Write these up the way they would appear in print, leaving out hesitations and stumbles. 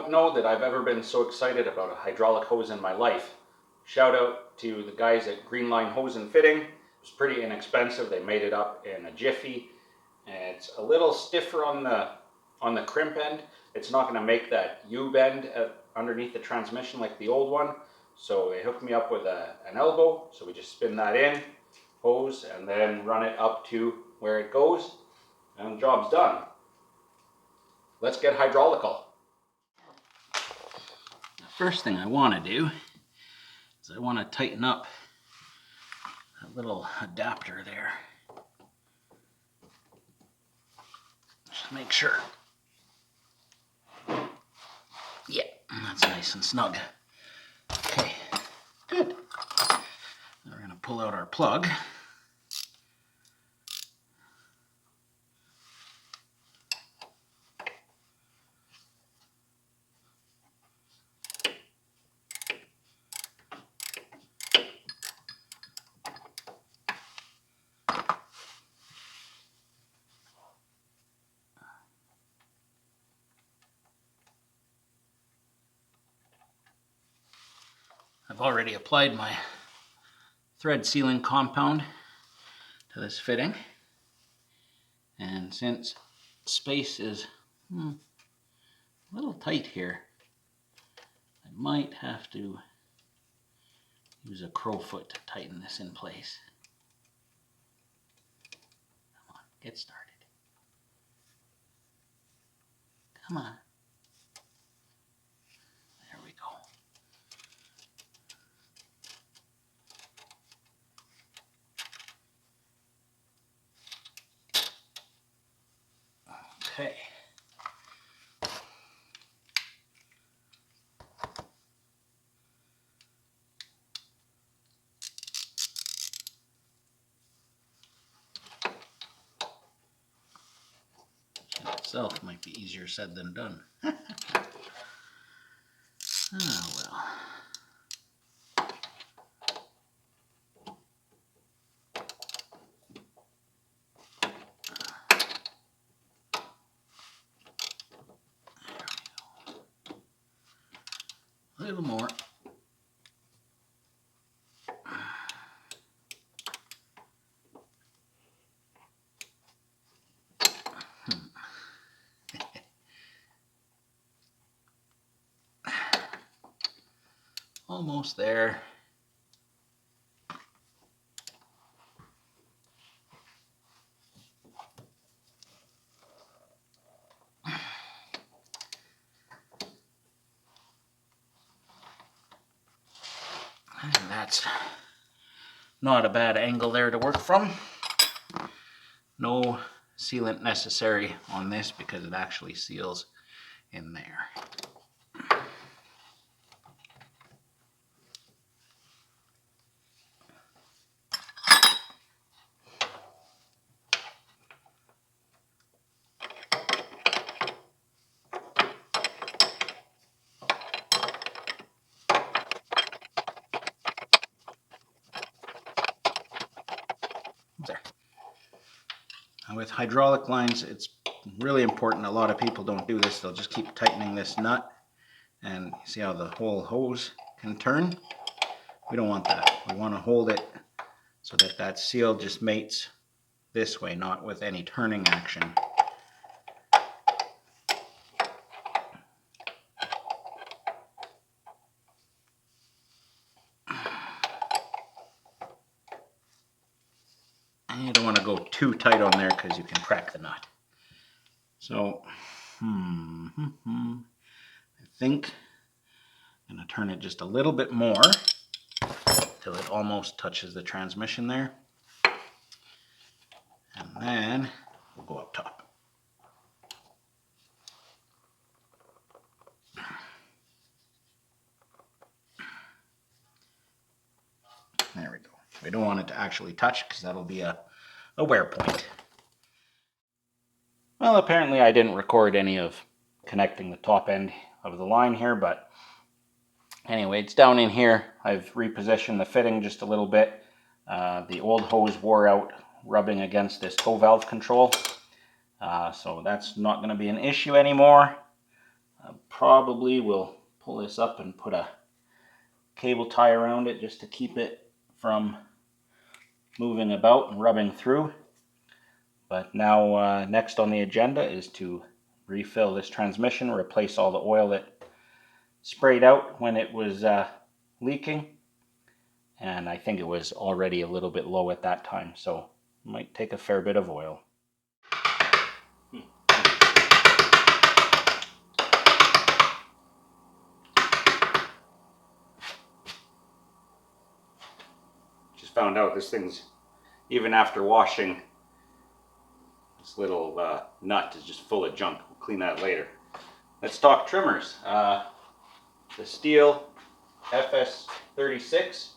don't know that I've ever been so excited about a hydraulic hose in my life. Shout out to the guys at Greenline Hose and Fitting. It was pretty inexpensive. They made it up in a jiffy. And it's a little stiffer on the crimp end. It's not going to make that U-bend underneath the transmission like the old one. So they hooked me up with an elbow. So we just spin that in, hose, and then run it up to where it goes. And the job's done. Let's get hydraulical. The first thing I want to do is I want to tighten up that little adapter there. Just make sure. Yeah, that's nice and snug. Okay, good. Now we're going to pull out our plug. I've already applied my thread sealing compound to this fitting, and since space is a little tight here, I might have to use a crowfoot to tighten this in place. Come on, get started. Come on. There we go. Okay. Itself might be easier said than done. Oh well. A little more. Almost there. And that's not a bad angle there to work from. No sealant necessary on this because it actually seals in there. There. With hydraulic lines, it's really important. A lot of people don't do this. They'll just keep tightening this nut, and you see how the whole hose can turn? We don't want that. We want to hold it so that that seal just mates this way, not with any turning action. And you don't want to go too tight on there because you can crack the nut. So, I think I'm going to turn it just a little bit more till it almost touches the transmission there. And then we'll go up top. There we go. We don't want it to actually touch because that'll be a wear point. Well, apparently I didn't record any of connecting the top end of the line here, but anyway, it's down in here. I've repositioned the fitting just a little bit. The old hose wore out rubbing against this tow valve control, so that's not going to be an issue anymore. Probably will pull this up and put a cable tie around it just to keep it from moving about and rubbing through. But now next on the agenda is to refill this transmission, replace all the oil that sprayed out when it was leaking. And I think it was already a little bit low at that time, so it might take a fair bit of oil. Just found out this thing's, even after washing, this little nut is just full of junk. We'll clean that later. Let's talk trimmers. The Stihl FS36,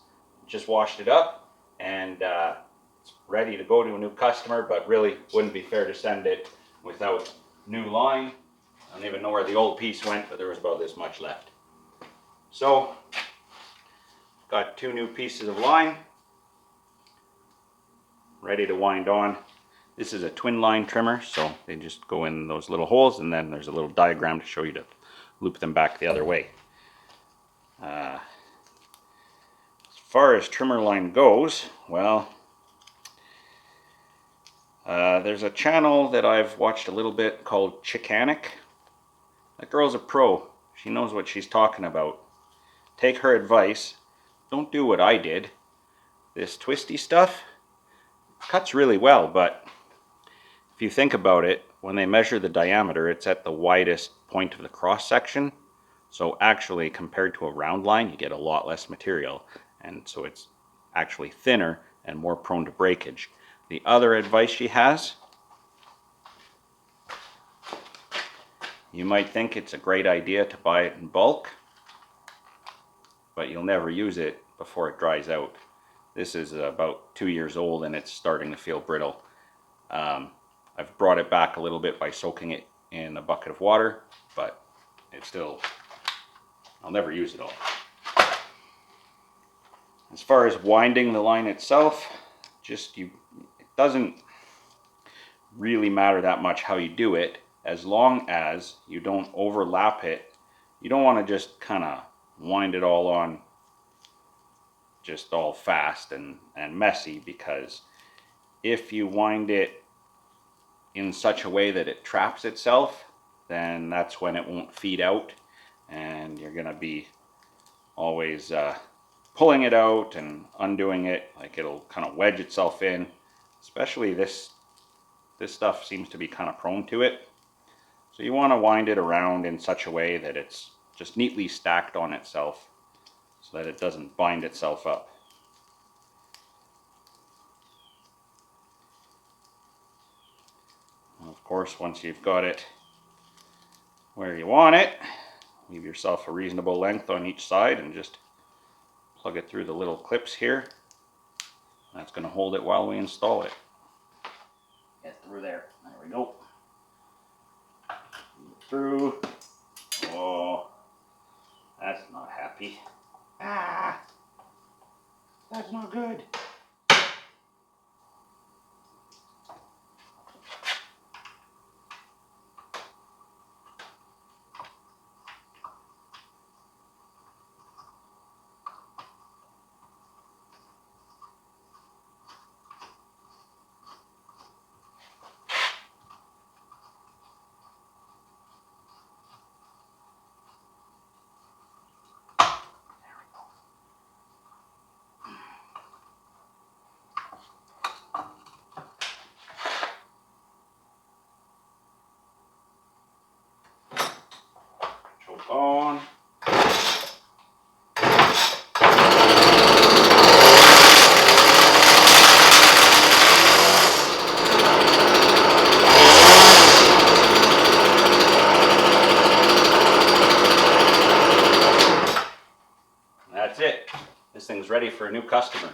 just washed it up, and it's ready to go to a new customer, but really wouldn't be fair to send it without new line. I don't even know where the old piece went, but there was about this much left. So, got 2 new pieces of line ready to wind on. This is a twin line trimmer, so they just go in those little holes, and then there's a little diagram to show you to loop them back the other way. As far as trimmer line goes, well, there's a channel that I've watched a little bit called Chickanic. That girl's a pro. She knows what she's talking about. Take her advice. Don't do what I did. This twisty stuff cuts really well, but if you think about it, when they measure the diameter, it's at the widest point of the cross section. So actually, compared to a round line, you get a lot less material. And so it's actually thinner and more prone to breakage. The other advice she has, you might think it's a great idea to buy it in bulk, but you'll never use it before it dries out. This is about 2 years old and it's starting to feel brittle. I've brought it back a little bit by soaking it in a bucket of water, but it's still, I'll never use it all. As far as winding the line itself, it doesn't really matter that much how you do it, as long as you don't overlap it. You don't want to just kind of wind it all on just all fast and messy, because if you wind it in such a way that it traps itself, then that's when it won't feed out, and you're going to be always pulling it out and undoing it. Like, it'll kind of wedge itself in. Especially this stuff seems to be kind of prone to it. So you want to wind it around in such a way that it's just neatly stacked on itself, so that it doesn't bind itself up. Of course, once you've got it where you want it, leave yourself a reasonable length on each side and just plug it through the little clips here. That's going to hold it while we install it. Get through there. There we go. Through. Oh, that's not happy. Ah, that's not good. On. That's it. This thing's ready for a new customer.